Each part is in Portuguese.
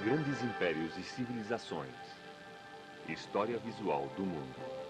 Grandes impérios e civilizações. História visual do mundo.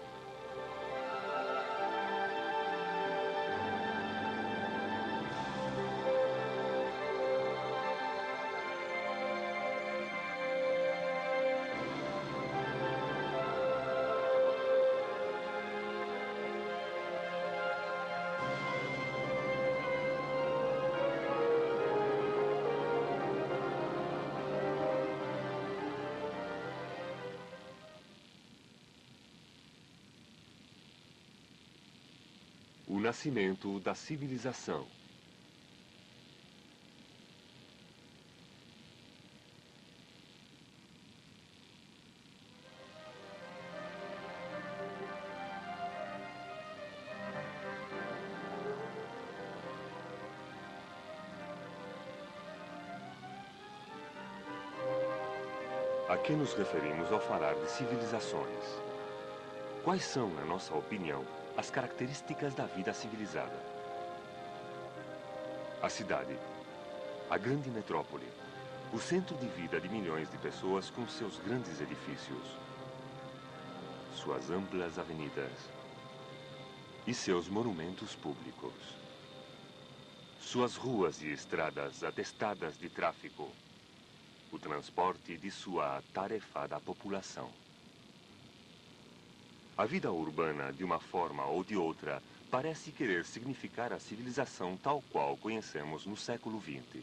O nascimento da civilização. A que nos referimos ao falar de civilizações? Quais são, na nossa opinião, as características da vida civilizada? A cidade, a grande metrópole, o centro de vida de milhões de pessoas com seus grandes edifícios, suas amplas avenidas e seus monumentos públicos, suas ruas e estradas atestadas de tráfego, o transporte de sua atarefada população. A vida urbana, de uma forma ou de outra, parece querer significar a civilização tal qual conhecemos no século XX.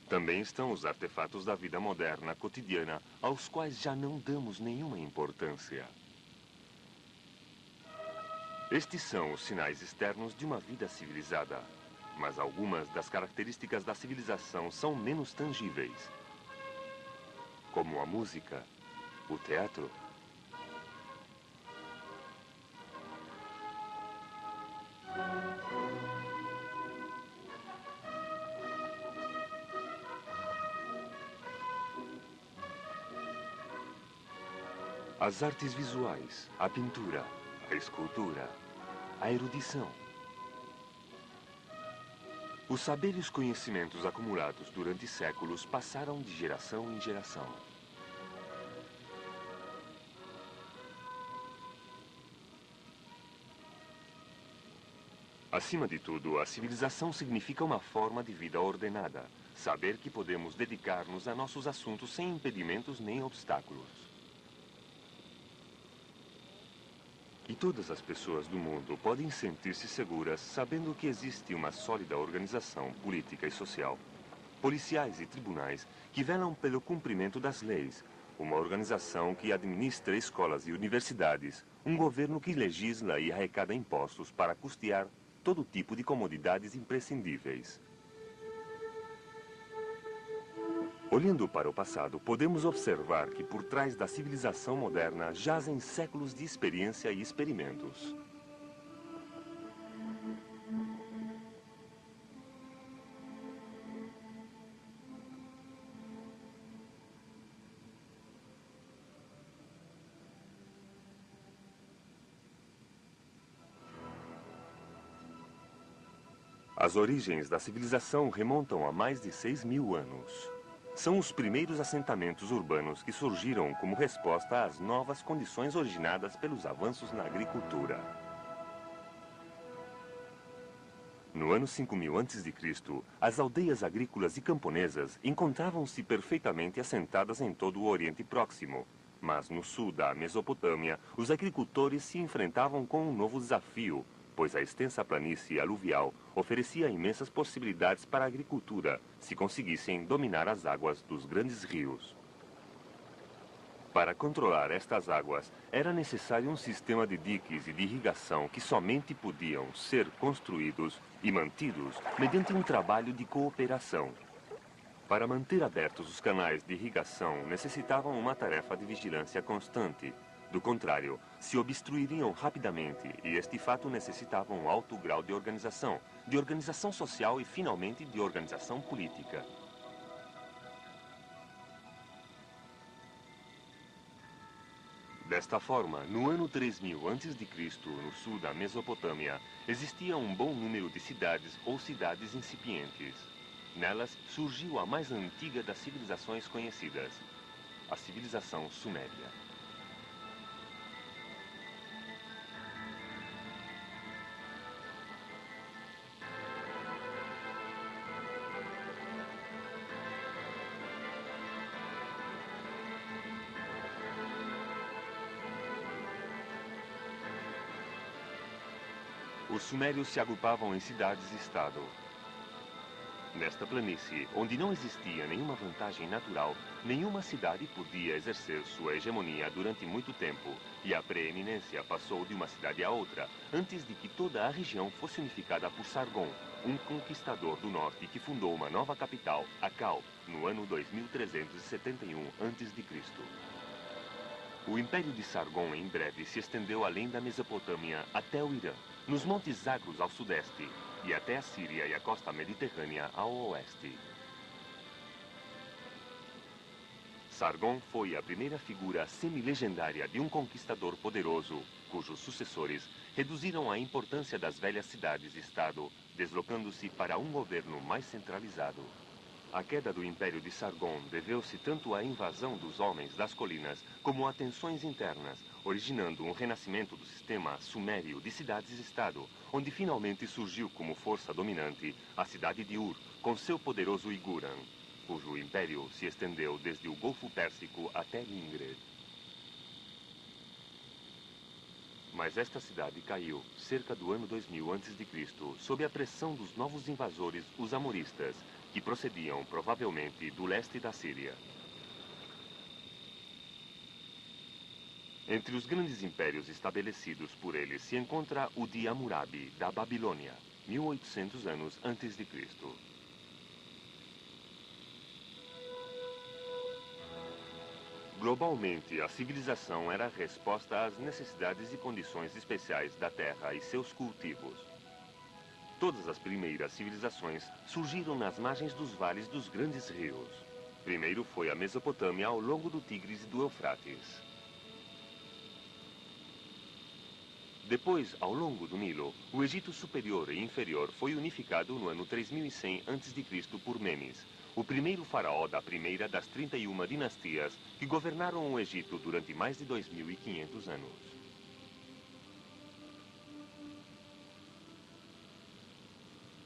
Também estão os artefatos da vida moderna cotidiana, aos quais já não damos nenhuma importância. Estes são os sinais externos de uma vida civilizada, mas algumas das características da civilização são menos tangíveis, como a música, o teatro. As artes visuais, a pintura, a escultura, a erudição. Os saberes e os conhecimentos acumulados durante séculos passaram de geração em geração. Acima de tudo, a civilização significa uma forma de vida ordenada. Saber que podemos dedicar-nos a nossos assuntos sem impedimentos nem obstáculos. E todas as pessoas do mundo podem sentir-se seguras sabendo que existe uma sólida organização política e social, policiais e tribunais que velam pelo cumprimento das leis, uma organização que administra escolas e universidades, um governo que legisla e arrecada impostos para custear todo tipo de comodidades imprescindíveis. Olhando para o passado, podemos observar que por trás da civilização moderna jazem séculos de experiência e experimentos. As origens da civilização remontam a mais de 6.000 anos. São os primeiros assentamentos urbanos que surgiram como resposta às novas condições originadas pelos avanços na agricultura. No ano 5000 a.C., as aldeias agrícolas e camponesas encontravam-se perfeitamente assentadas em todo o Oriente Próximo. Mas no sul da Mesopotâmia, os agricultores se enfrentavam com um novo desafio, pois a extensa planície aluvial oferecia imensas possibilidades para a agricultura, se conseguissem dominar as águas dos grandes rios. Para controlar estas águas, era necessário um sistema de diques e de irrigação que somente podiam ser construídos e mantidos mediante um trabalho de cooperação. Para manter abertos os canais de irrigação, necessitavam uma tarefa de vigilância constante. Do contrário, se obstruiriam rapidamente e este fato necessitava um alto grau de organização social e, finalmente, de organização política. Desta forma, no ano 3000 a.C., no sul da Mesopotâmia, existia um bom número de cidades ou cidades incipientes. Nelas surgiu a mais antiga das civilizações conhecidas, a civilização suméria. Os sumérios se agrupavam em cidades-estado. Nesta planície, onde não existia nenhuma vantagem natural, nenhuma cidade podia exercer sua hegemonia durante muito tempo, e a preeminência passou de uma cidade a outra, antes de que toda a região fosse unificada por Sargon, um conquistador do norte que fundou uma nova capital, Akkad, no ano 2371 a.C. O Império de Sargon, em breve, se estendeu além da Mesopotâmia até o Irã, nos Montes Zagros ao sudeste, e até a Síria e a costa mediterrânea ao oeste. Sargon foi a primeira figura semi-legendária de um conquistador poderoso, cujos sucessores reduziram a importância das velhas cidades-estado, deslocando-se para um governo mais centralizado. A queda do Império de Sargon deveu-se tanto à invasão dos homens das colinas como a tensões internas, originando um renascimento do sistema sumério de cidades-estado, onde finalmente surgiu como força dominante a cidade de Ur, com seu poderoso Iguran, cujo império se estendeu desde o Golfo Pérsico até Ingrid. Mas esta cidade caiu, cerca do ano 2000 a.C., sob a pressão dos novos invasores, os amoristas, que procediam provavelmente do leste da Síria. Entre os grandes impérios estabelecidos por eles se encontra o de Hammurabi, da Babilônia, 1800 anos antes de Cristo. Globalmente, a civilização era a resposta às necessidades e condições especiais da terra e seus cultivos. Todas as primeiras civilizações surgiram nas margens dos vales dos grandes rios. Primeiro foi a Mesopotâmia ao longo do Tigres e do Eufrates. Depois, ao longo do Nilo, o Egito Superior e Inferior foi unificado no ano 3100 a.C. por Menes, o primeiro faraó da primeira das 31 dinastias que governaram o Egito durante mais de 2500 anos.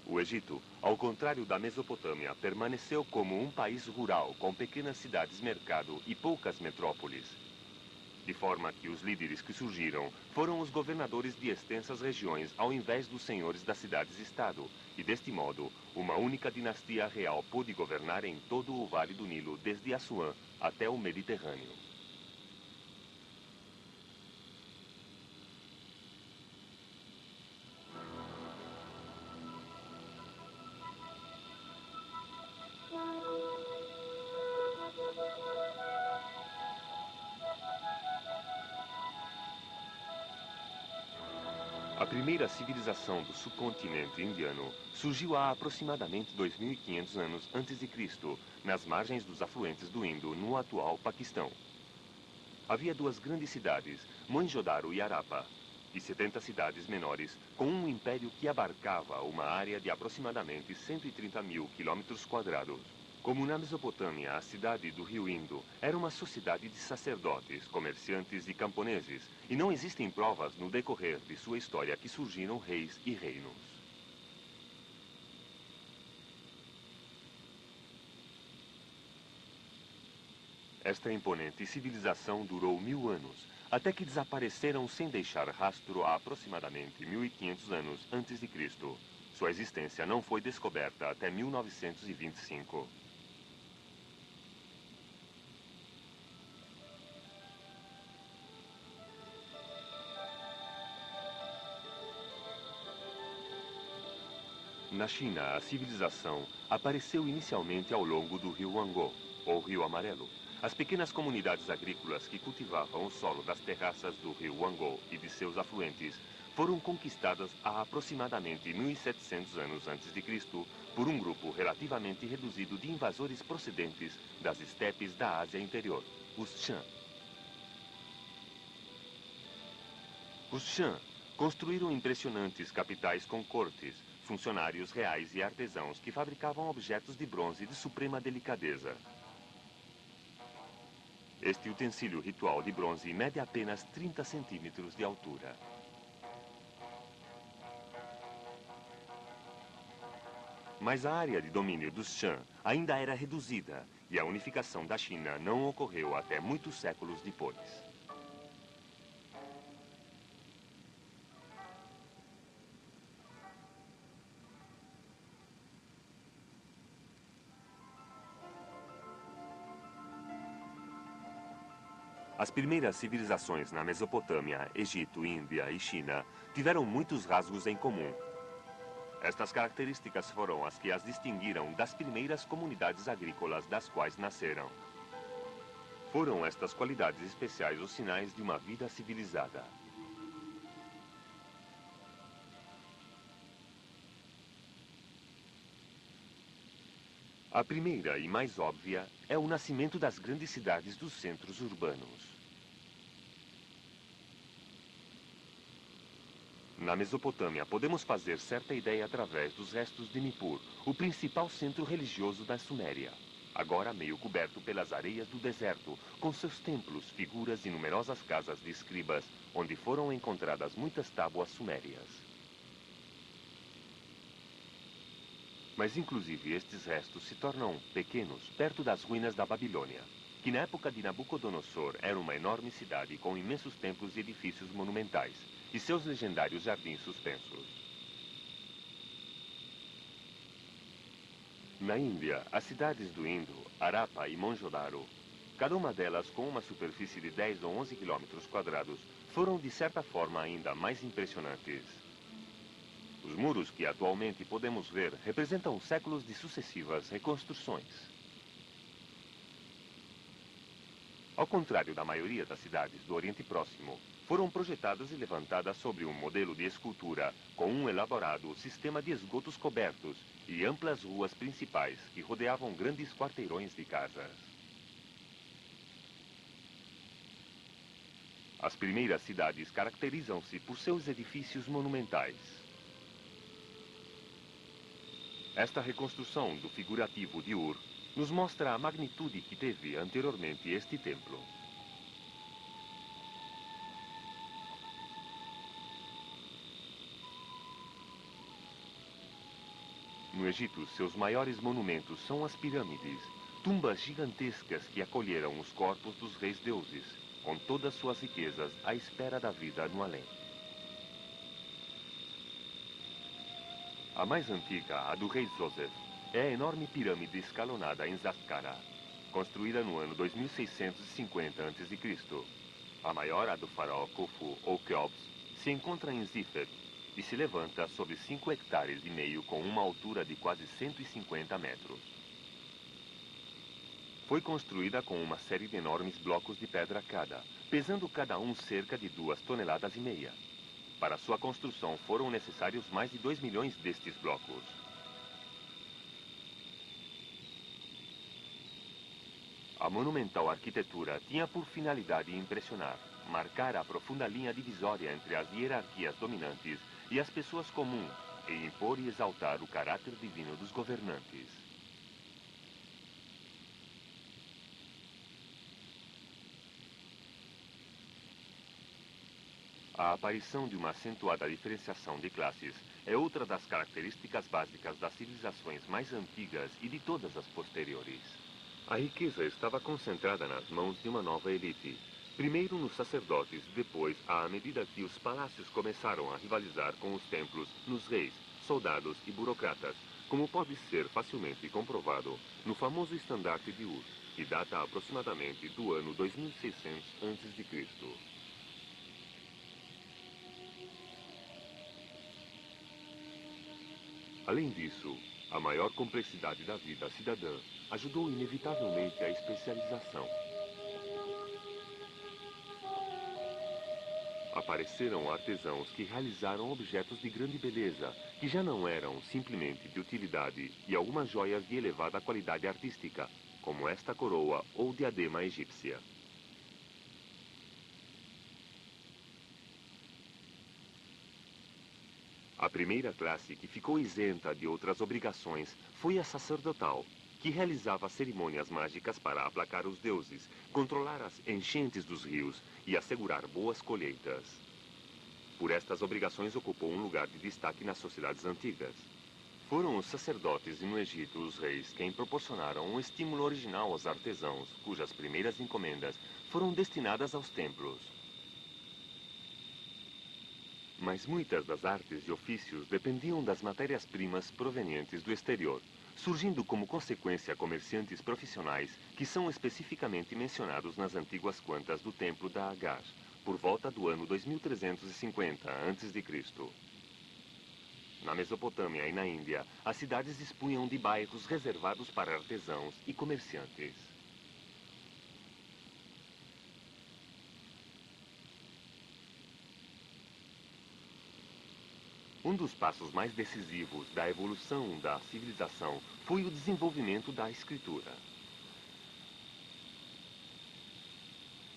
O Egito, ao contrário da Mesopotâmia, permaneceu como um país rural com pequenas cidades-mercado e poucas metrópoles. De forma que os líderes que surgiram foram os governadores de extensas regiões ao invés dos senhores das cidades-estado, e deste modo, uma única dinastia real pôde governar em todo o Vale do Nilo, desde Assuã até o Mediterrâneo. A primeira civilização do subcontinente indiano surgiu há aproximadamente 2500 anos antes de Cristo, nas margens dos afluentes do Indo, no atual Paquistão. Havia duas grandes cidades, Mohenjo-daro e Harappa, e 70 cidades menores, com um império que abarcava uma área de aproximadamente 130 mil quilômetros quadrados. Como na Mesopotâmia, a cidade do rio Indo era uma sociedade de sacerdotes, comerciantes e camponeses, e não existem provas no decorrer de sua história que surgiram reis e reinos. Esta imponente civilização durou 1000 anos, até que desapareceram sem deixar rastro há aproximadamente 1500 anos antes de Cristo. Sua existência não foi descoberta até 1925. Na China, a civilização apareceu inicialmente ao longo do rio Huanghe, ou Rio Amarelo. As pequenas comunidades agrícolas que cultivavam o solo das terraças do rio Huanghe e de seus afluentes foram conquistadas há aproximadamente 1.700 anos antes de Cristo por um grupo relativamente reduzido de invasores procedentes das estepes da Ásia Interior, os Shan. Os Shan construíram impressionantes capitais com cortes, funcionários reais e artesãos que fabricavam objetos de bronze de suprema delicadeza. Este utensílio ritual de bronze mede apenas 30 centímetros de altura. Mas a área de domínio dos Shan ainda era reduzida e a unificação da China não ocorreu até muitos séculos depois. As primeiras civilizações na Mesopotâmia, Egito, Índia e China tiveram muitos rasgos em comum. Estas características foram as que as distinguiram das primeiras comunidades agrícolas das quais nasceram. Foram estas qualidades especiais os sinais de uma vida civilizada. A primeira e mais óbvia é o nascimento das grandes cidades dos centros urbanos. Na Mesopotâmia, podemos fazer certa ideia através dos restos de Nippur, o principal centro religioso da Suméria. Agora meio coberto pelas areias do deserto, com seus templos, figuras e numerosas casas de escribas, onde foram encontradas muitas tábuas sumérias. Mas inclusive estes restos se tornam pequenos perto das ruínas da Babilônia, que na época de Nabucodonosor era uma enorme cidade com imensos templos e edifícios monumentais, e seus legendários jardins suspensos. Na Índia, as cidades do Indo, Harappa e Mohenjo-daro, cada uma delas com uma superfície de 10 ou 11 quilômetros quadrados, foram de certa forma ainda mais impressionantes. Os muros que atualmente podemos ver representam séculos de sucessivas reconstruções. Ao contrário da maioria das cidades do Oriente Próximo, foram projetadas e levantadas sobre um modelo de escultura com um elaborado sistema de esgotos cobertos e amplas ruas principais que rodeavam grandes quarteirões de casas. As primeiras cidades caracterizam-se por seus edifícios monumentais. Esta reconstrução do figurativo de Ur nos mostra a magnitude que teve anteriormente este templo. No Egito, seus maiores monumentos são as pirâmides, tumbas gigantescas que acolheram os corpos dos reis deuses, com todas suas riquezas à espera da vida no além. A mais antiga, a do rei Joseph, é a enorme pirâmide escalonada em Saqqara, construída no ano 2650 a.C. A maior, a do faraó Khufu ou Keops, se encontra em Sifet e se levanta sobre 5,5 hectares com uma altura de quase 150 metros. Foi construída com uma série de enormes blocos de pedra cada, pesando cada um cerca de 2,5 toneladas. Para sua construção foram necessários mais de 2 milhões destes blocos. A monumental arquitetura tinha por finalidade impressionar, marcar a profunda linha divisória entre as hierarquias dominantes e as pessoas comuns, e impor e exaltar o caráter divino dos governantes. A aparição de uma acentuada diferenciação de classes é outra das características básicas das civilizações mais antigas e de todas as posteriores. A riqueza estava concentrada nas mãos de uma nova elite. Primeiro nos sacerdotes, depois, à medida que os palácios começaram a rivalizar com os templos, nos reis, soldados e burocratas, como pode ser facilmente comprovado no famoso estandarte de Ur, que data aproximadamente do ano 2600 a.C. Além disso, a maior complexidade da vida cidadã ajudou inevitavelmente a especialização. Apareceram artesãos que realizaram objetos de grande beleza, que já não eram simplesmente de utilidade, e algumas joias de elevada qualidade artística, como esta coroa ou diadema egípcia. A primeira classe que ficou isenta de outras obrigações foi a sacerdotal, que realizava cerimônias mágicas para aplacar os deuses, controlar as enchentes dos rios e assegurar boas colheitas. Por estas obrigações ocupou um lugar de destaque nas sociedades antigas. Foram os sacerdotes e no Egito os reis quem proporcionaram um estímulo original aos artesãos, cujas primeiras encomendas foram destinadas aos templos. Mas muitas das artes e ofícios dependiam das matérias-primas provenientes do exterior, surgindo como consequência comerciantes profissionais que são especificamente mencionados nas antigas contas do Templo da Agar, por volta do ano 2350 a.C. Na Mesopotâmia e na Índia, as cidades dispunham de bairros reservados para artesãos e comerciantes. Um dos passos mais decisivos da evolução da civilização foi o desenvolvimento da escritura.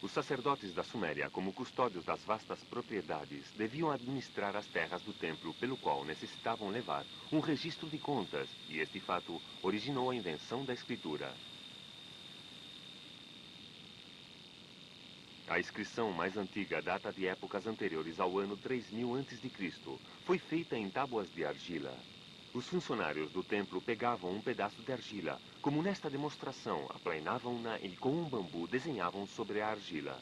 Os sacerdotes da Suméria, como custódios das vastas propriedades, deviam administrar as terras do templo, pelo qual necessitavam levar um registro de contas, e este fato originou a invenção da escritura. A inscrição mais antiga data de épocas anteriores ao ano 3000 a.C. Foi feita em tábuas de argila. Os funcionários do templo pegavam um pedaço de argila, como nesta demonstração, aplainavam-na e com um bambu desenhavam sobre a argila.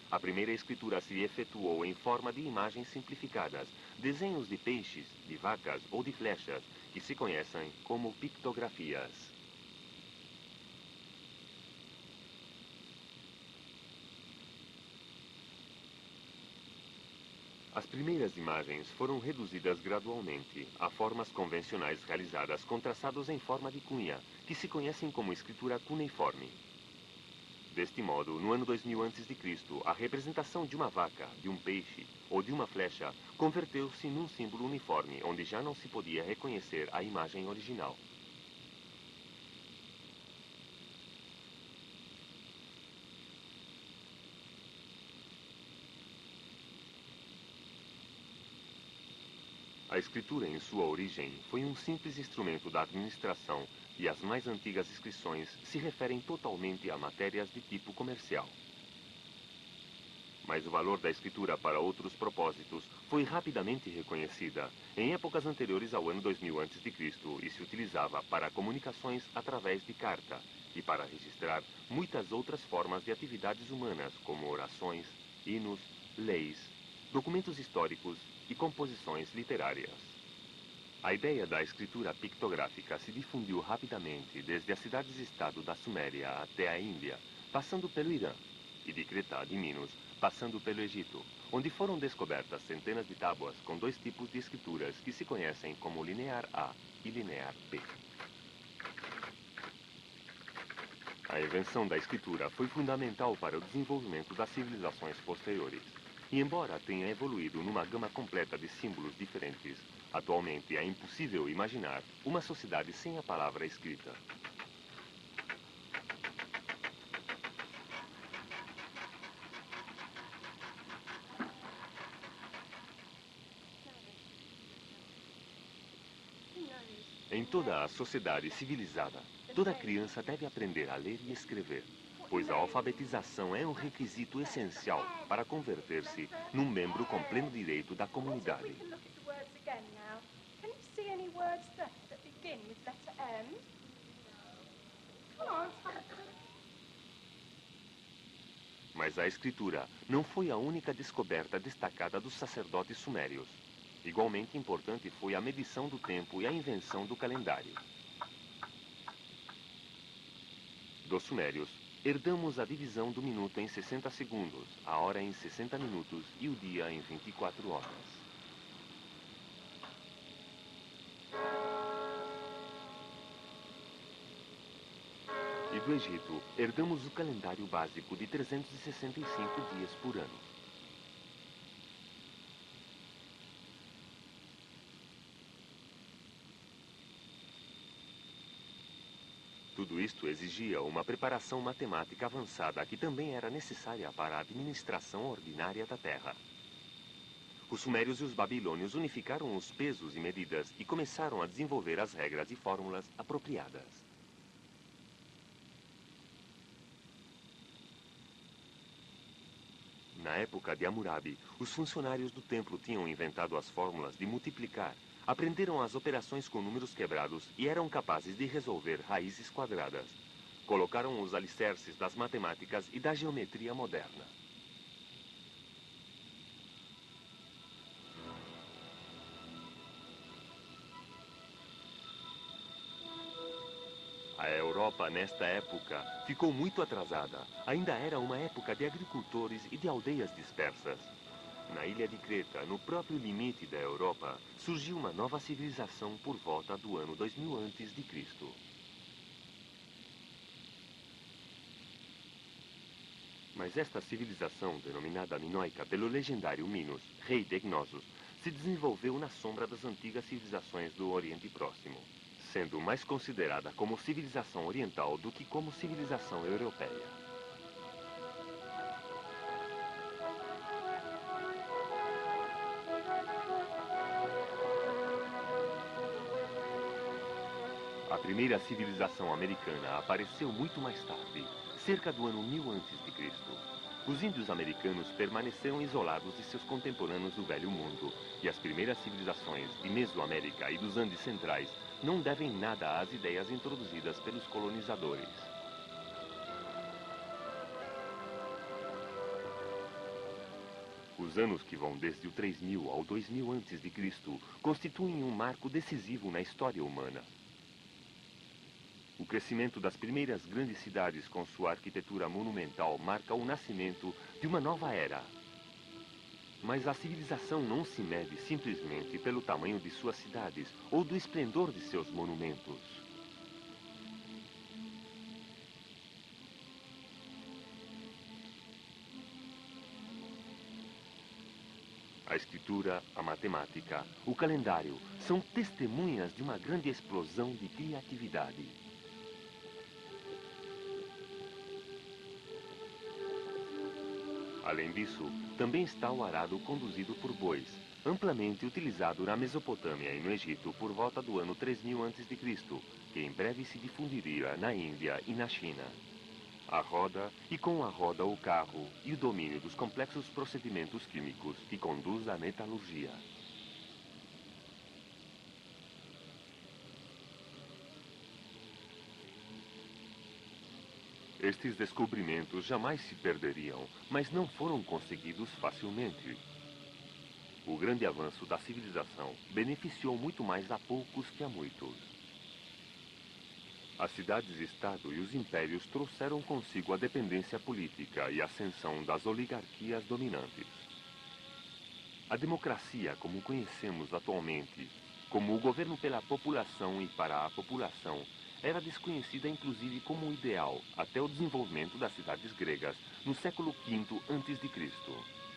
A primeira escritura se efetuou em forma de imagens simplificadas, desenhos de peixes, de vacas ou de flechas, que se conhecem como pictografias. As primeiras imagens foram reduzidas gradualmente a formas convencionais realizadas com traçados em forma de cunha, que se conhecem como escritura cuneiforme. Deste modo, no ano 2000 a.C., a representação de uma vaca, de um peixe ou de uma flecha converteu-se num símbolo uniforme, onde já não se podia reconhecer a imagem original. A escritura, em sua origem, foi um simples instrumento da administração e as mais antigas inscrições se referem totalmente a matérias de tipo comercial. Mas o valor da escritura para outros propósitos foi rapidamente reconhecida. Em épocas anteriores ao ano 2000 a.C., e se utilizava para comunicações através de carta e para registrar muitas outras formas de atividades humanas, como orações, hinos, leis, documentos históricos e composições literárias. A ideia da escritura pictográfica se difundiu rapidamente desde as cidades-estado da Suméria até a Índia, passando pelo Irã, e de Creta, de Minos, passando pelo Egito, onde foram descobertas centenas de tábuas com dois tipos de escrituras que se conhecem como linear A e linear B. A invenção da escritura foi fundamental para o desenvolvimento das civilizações posteriores. E embora tenha evoluído numa gama completa de símbolos diferentes, atualmente é impossível imaginar uma sociedade sem a palavra escrita. Em toda a sociedade civilizada, toda criança deve aprender a ler e escrever, pois a alfabetização é um requisito essencial para converter-se num membro com pleno direito da comunidade. Mas a escritura não foi a única descoberta destacada dos sacerdotes sumérios. Igualmente importante foi a medição do tempo e a invenção do calendário. Dos sumérios, herdamos a divisão do minuto em 60 segundos, a hora em 60 minutos e o dia em 24 horas. E do Egito, herdamos o calendário básico de 365 dias por ano. Tudo isto exigia uma preparação matemática avançada que também era necessária para a administração ordinária da Terra. Os sumérios e os babilônios unificaram os pesos e medidas e começaram a desenvolver as regras e fórmulas apropriadas. Na época de Hammurabi, os funcionários do templo tinham inventado as fórmulas de multiplicar, aprenderam as operações com números quebrados e eram capazes de resolver raízes quadradas. Colocaram os alicerces das matemáticas e da geometria moderna. A Europa, nesta época, ficou muito atrasada. Ainda era uma época de agricultores e de aldeias dispersas. Na ilha de Creta, no próprio limite da Europa, surgiu uma nova civilização por volta do ano 2000 a.C. Mas esta civilização, denominada minoica pelo legendário Minos, rei de Cnossos, se desenvolveu na sombra das antigas civilizações do Oriente Próximo, sendo mais considerada como civilização oriental do que como civilização europeia. A primeira civilização americana apareceu muito mais tarde, cerca do ano 1000 a.C. Os índios americanos permaneceram isolados de seus contemporâneos do Velho Mundo, e as primeiras civilizações de Mesoamérica e dos Andes Centrais não devem nada às ideias introduzidas pelos colonizadores. Os anos que vão desde o 3000 ao 2000 a.C. constituem um marco decisivo na história humana. O crescimento das primeiras grandes cidades com sua arquitetura monumental marca o nascimento de uma nova era. Mas a civilização não se mede simplesmente pelo tamanho de suas cidades ou do esplendor de seus monumentos. A escritura, a matemática, o calendário são testemunhas de uma grande explosão de criatividade. Além disso, também está o arado conduzido por bois, amplamente utilizado na Mesopotâmia e no Egito por volta do ano 3000 a.C., que em breve se difundiria na Índia e na China. A roda, e com a roda o carro, e o domínio dos complexos procedimentos químicos que conduz à metalurgia. Estes descobrimentos jamais se perderiam, mas não foram conseguidos facilmente. O grande avanço da civilização beneficiou muito mais a poucos que a muitos. As cidades-estado e os impérios trouxeram consigo a dependência política e a ascensão das oligarquias dominantes. A democracia, como conhecemos atualmente, como o governo pela população e para a população, era desconhecida inclusive como ideal até o desenvolvimento das cidades gregas no século V a.C.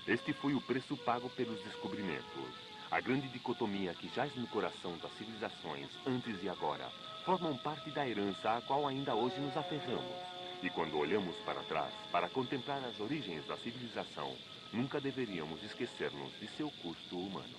Este foi o preço pago pelos descobrimentos. A grande dicotomia que jaz no coração das civilizações antes e agora formam parte da herança à qual ainda hoje nos aferramos. E quando olhamos para trás para contemplar as origens da civilização, nunca deveríamos esquecer-nos de seu custo humano.